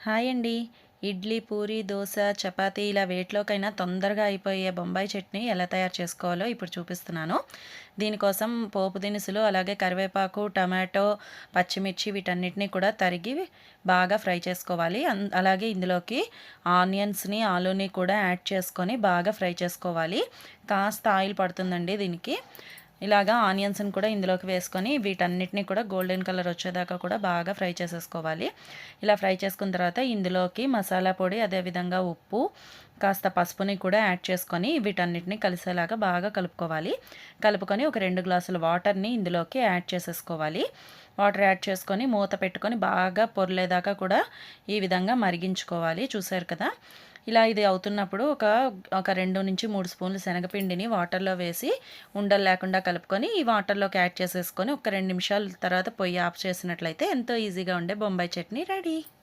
Hi అండి. ఇడ్లీ, పూరి, దోస, చపాతీ ఇలా వేటిలోకైనా తొందరగా అయిపోయే బొంబాయి చట్నీ ఎలా తయారు చేసుకోవాలో ఇప్పుడు చూపిస్తున్నాను. దీనికోసం పోపు దినుసులు, అలాగే కరివేపాకు, టమాటో, పచ్చిమిర్చి వీటన్నిటిని కూడా తరిగి బాగా ఫ్రై చేసుకోవాలి. అలాగే ఇందులోకి ఆనియన్స్‌ని, ఆలూని కూడా యాడ్ చేసుకొని బాగా ఫ్రై చేసుకోవాలి. కాస్త ఆయిల్ పడుతుందండి దీనికి. ఇలాగా ఆనియన్స్‌ని కూడా ఇందులోకి వేసుకొని వీటన్నిటిని కూడా గోల్డెన్ కలర్ వచ్చేదాకా కూడా బాగా ఫ్రై చేసేసుకోవాలి. ఇలా ఫ్రై చేసుకున్న తర్వాత ఇందులోకి మసాలా పొడి, అదేవిధంగా ఉప్పు, కాస్త పసుపుని కూడా యాడ్ చేసుకొని వీటన్నిటిని కలిసేలాగా బాగా కలుపుకోవాలి. కలుపుకొని ఒక 2 గ్లాసుల వాటర్‌ని ఇందులోకి యాడ్ చేసేసుకోవాలి. వాటర్ యాడ్ చేసుకొని మూత పెట్టుకొని బాగా పొర్లేదాకా కూడా ఈ విధంగా మరిగించుకోవాలి. చూసారు కదా! ఇలా ఇది అవుతున్నప్పుడు ఒక 2-3 స్పూన్లు శనగపిండిని వాటర్‌లో వేసి ఉండలు లేకుండా కలుపుకొని ఈ వాటర్‌లోకి యాడ్ చేసేసుకొని ఒక 2 నిమిషాల తర్వాత పొయ్యి ఆఫ్ చేసినట్లయితే ఎంతో ఈజీగా ఉండే బొంబాయి చట్నీ రెడీ.